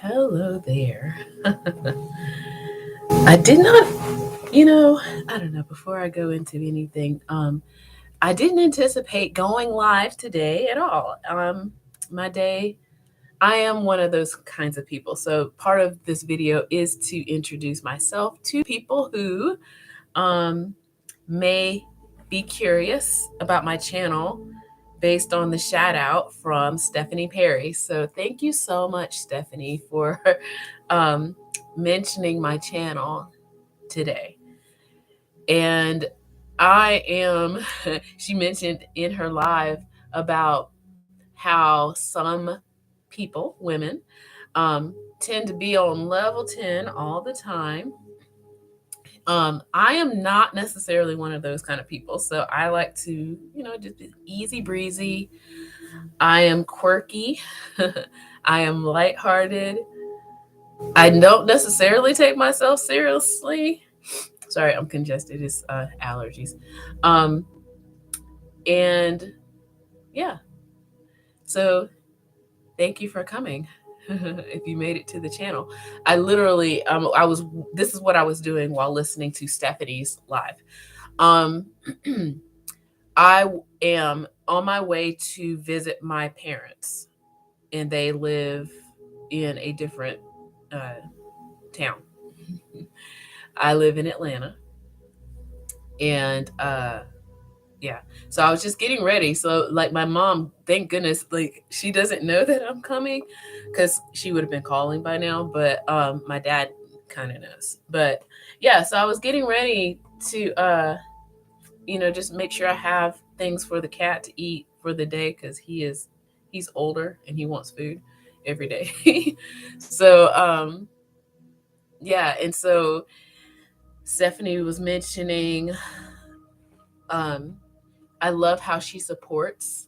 Hello there. I did not, you know, I don't know, before I go into anything, I didn't anticipate going live today at all. My day, I am one of those kinds of people. So part of this video is to introduce myself to people who um, may be curious about my channel based on the shout out from Stephanie Perry. So thank you so much, Stephanie, for um, mentioning my channel today. And I am, she mentioned in her live about how some people, women, tend to be on level 10 all the time. I am not necessarily one of those kind of people. So I like to, just be easy breezy. I am quirky. I am lighthearted. I don't necessarily take myself seriously. Sorry, I'm congested. It's allergies. Um, and yeah, so thank you for coming. If you made it to the channel, I literally, this is what I was doing while listening to Stephanie's live. Um, I am on my way to visit my parents, and they live in a different town. I live in Atlanta, and yeah, so I was just getting ready. So like my mom, thank goodness, like she doesn't know that I'm coming, because she would have been calling by now. But my dad kind of knows. But yeah, so I was getting ready to just make sure I have things for the cat to eat for the day, because he's older and he wants food every day. So yeah, and so Stephanie was mentioning, um, I love how she supports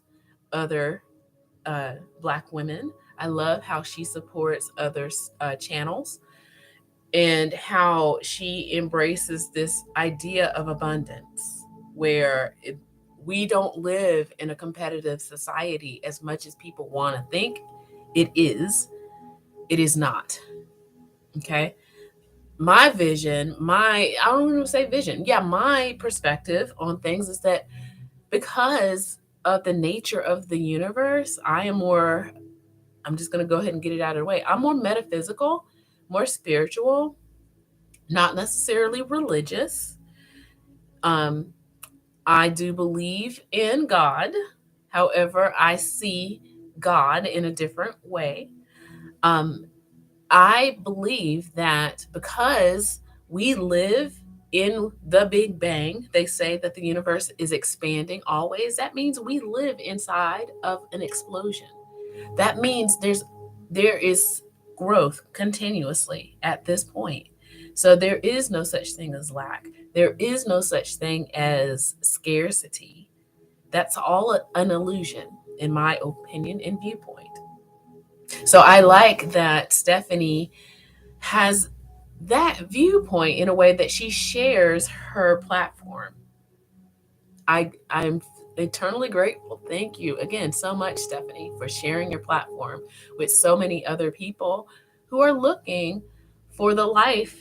other Black women. I love how she supports other channels, and how she embraces this idea of abundance, where we don't live in a competitive society as much as people want to think it is. It is not. Okay. My vision, I don't even say vision. Yeah, my perspective on things is that because of the nature of the universe, I'm just going to go ahead and get it out of the way. I'm more metaphysical, more spiritual, not necessarily religious. Um, I do believe in God. However, I see God in a different way. Um, I believe that because we live in the Big Bang, they say that the universe is expanding always. That means we live inside of an explosion. That means there is growth continuously at this point. So there is no such thing as lack. There is no such thing as scarcity. That's all an illusion, in my opinion and viewpoint. So I like that Stephanie has that viewpoint in a way that she shares her platform. I'm eternally grateful. Thank you again so much, Stephanie, for sharing your platform with so many other people who are looking for the life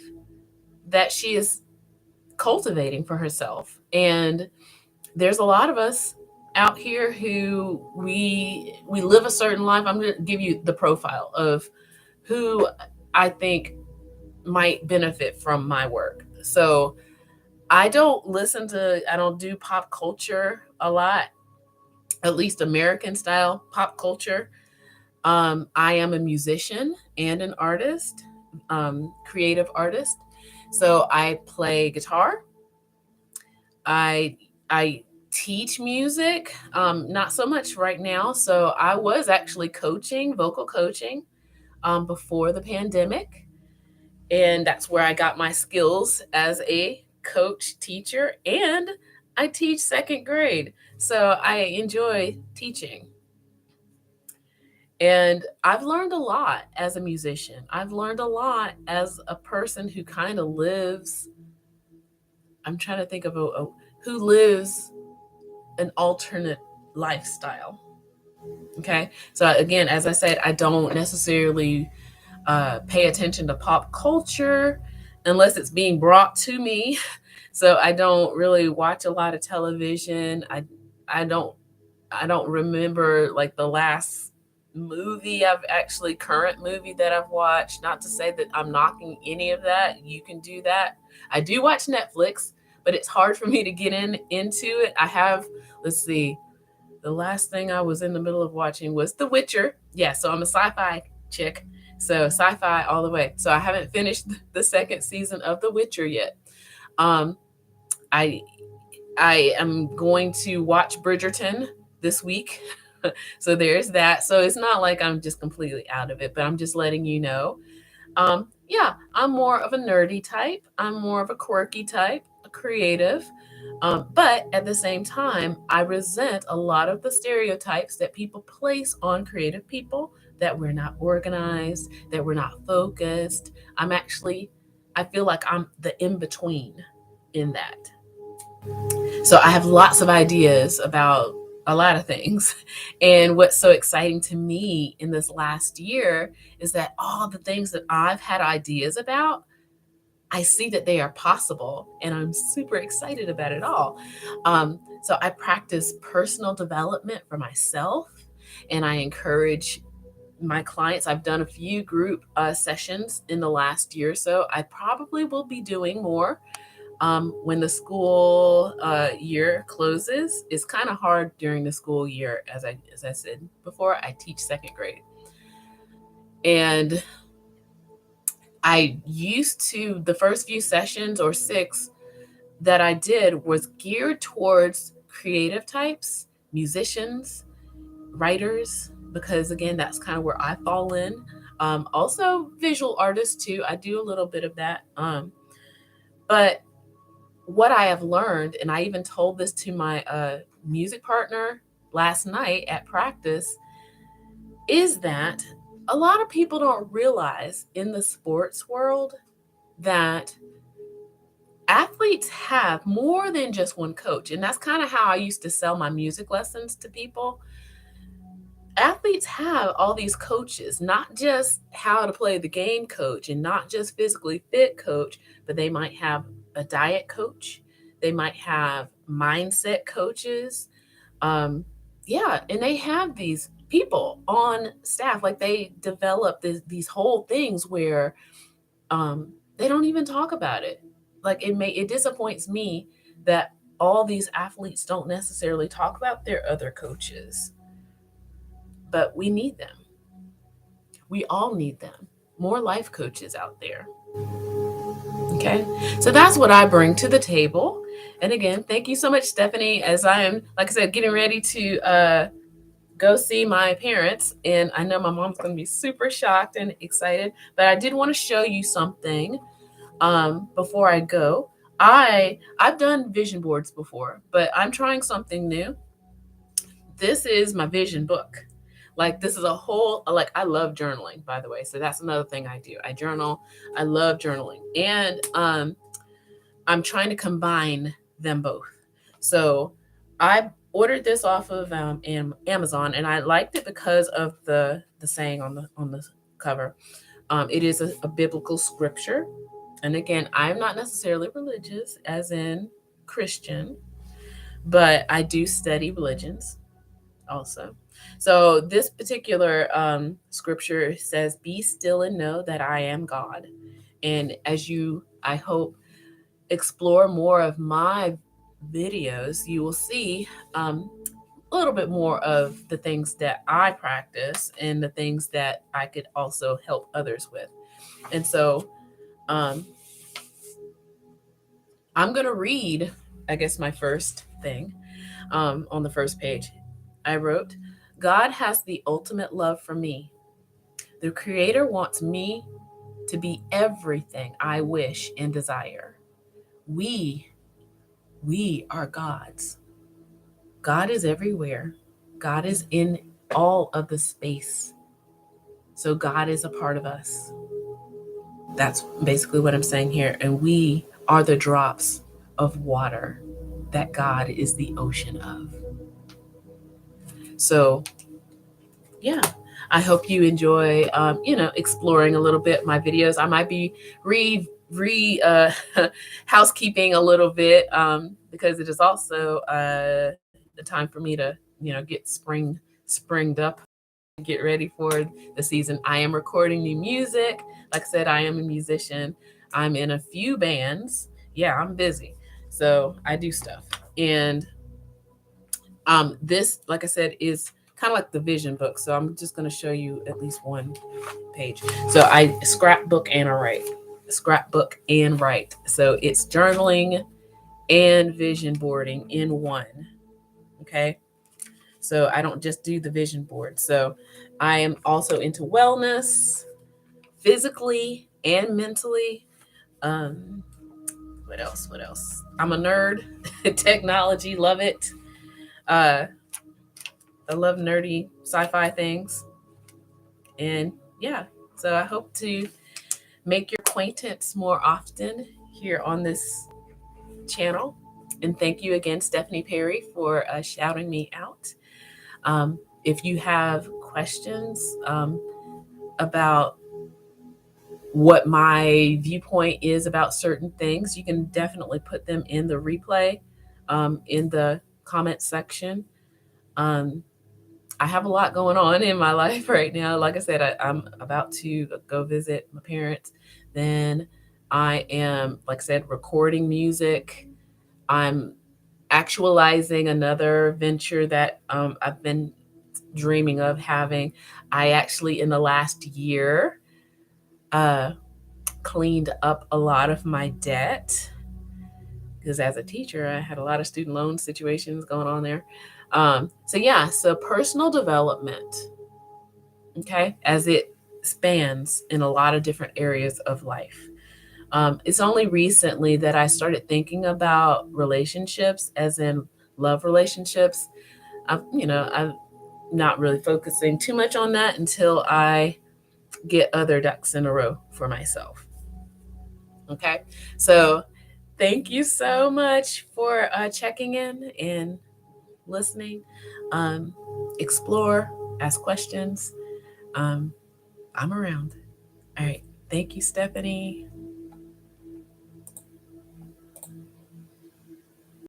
that she is cultivating for herself. And there's a lot of us out here who we live a certain life. I'm going to give you the profile of who I think might benefit from my work. So I don't do pop culture a lot, at least American style pop culture. I am a musician and an artist, creative artist. So I play guitar. I teach music, not so much right now. So I was actually coaching, vocal coaching, before the pandemic, and that's where I got my skills as a coach teacher, and I teach second grade. So I enjoy teaching. And I've learned a lot as a musician. I've learned a lot as a person who kind of lives, I'm trying to think of who lives an alternate lifestyle. Okay. So again, as I said, I don't necessarily pay attention to pop culture unless it's being brought to me. So I don't really watch a lot of television. I don't I don't remember like the last movie I've actually current movie that I've watched. Not to say that I'm knocking any of that. You can do that. I do watch Netflix, but it's hard for me to get into it. I have, let's see, the last thing I was in the middle of watching was The Witcher. Yeah, so I'm a sci-fi chick. So sci-fi all the way. So I haven't finished the second season of The Witcher yet. Um, I I am going to watch Bridgerton this week. So there's that. So it's not like I'm just completely out of it, but I'm just letting you know. Yeah, I'm more of a nerdy type. I'm more of a quirky type, a creative. But at the same time, I resent a lot of the stereotypes that people place on creative people, that we're not organized, that we're not focused. I feel like I'm the in between in that. So I have lots of ideas about a lot of things. And what's so exciting to me in this last year is that all the things that I've had ideas about, I see that they are possible, and I'm super excited about it all. So I practice personal development for myself, and I encourage my clients. I've done a few group sessions in the last year or so. I probably will be doing more when the school year closes. It's kind of hard during the school year, as I said before. I teach second grade, and I used to, the first few sessions or 6 that I did was geared towards creative types, musicians, writers, because again, that's kind of where I fall in. Also, visual artists too. I do a little bit of that. But what I have learned, and I even told this to my music partner last night at practice, is that a lot of people don't realize in the sports world that athletes have more than just one coach. And that's kind of how I used to sell my music lessons to people. Athletes have all these coaches, not just how to play the game coach and not just physically fit coach, but they might have a diet coach. They might have mindset coaches. Yeah, and they have these people on staff. Like they develop these whole things where they don't even talk about it. Like it disappoints me that all these athletes don't necessarily talk about their other coaches, but we need them. We all need them. More life coaches out there. Okay. So that's what I bring to the table. And again, thank you so much, Stephanie, as I am, like I said, getting ready to go see my parents. And I know my mom's going to be super shocked and excited, but I did want to show you something before I go. I've done vision boards before, but I'm trying something new. This is my vision book. Like this is a whole, like I love journaling, by the way. So that's another thing I do. I journal. I love journaling. And I'm trying to combine them both. So I ordered this off of Amazon, and I liked it because of the saying on the cover. It is a biblical scripture, and again, I'm not necessarily religious, as in Christian, but I do study religions also. So this particular scripture says, "Be still and know that I am God." And as you, I hope, explore more of my videos, you will see a little bit more of the things that I practice and the things that I could also help others with. And so I'm going to read, I guess, my first thing on the first page. I wrote, "God has the ultimate love for me. The Creator wants me to be everything I wish and desire. We are God's. God is everywhere. God is in all of the space. So God is a part of us." That's basically what I'm saying here. And we are the drops of water that God is the ocean of. So, yeah, I hope you enjoy, exploring a little bit my videos. I might be re housekeeping a little bit, because it is also the time for me to, get springed up, get ready for the season. I am recording new music. Like I said, I am a musician. I'm in a few bands. Yeah, I'm busy. So I do stuff. And this, like I said, is kind of like the vision book. So I'm just going to show you at least one page. So I scrapbook and I write. Scrapbook and write. So it's journaling and vision boarding in one. Okay. So I don't just do the vision board. So I am also into wellness, physically and mentally. Um, what else? What else? I'm a nerd. Technology, love it. Uh, I love nerdy sci-fi things. And yeah, so I hope to make your acquaintance more often here on this channel. And thank you again, Stephanie Perry, for shouting me out. If you have questions about what my viewpoint is about certain things, you can definitely put them in the replay, in the comment section. Um, I have a lot going on in my life right now. Like I said, I'm about to go visit my parents. Then I am, like I said, recording music. I'm actualizing another venture that I've been dreaming of having. I actually, in the last year, uh, cleaned up a lot of my debt because as a teacher, I had a lot of student loan situations going on there. So personal development, okay, as it spans in a lot of different areas of life. It's only recently that I started thinking about relationships, as in love relationships. I'm not really focusing too much on that until I get other ducks in a row for myself. Okay, so thank you so much for checking in and listening. Um, Explore, ask questions. Um, I'm around. All right. Thank you, Stephanie.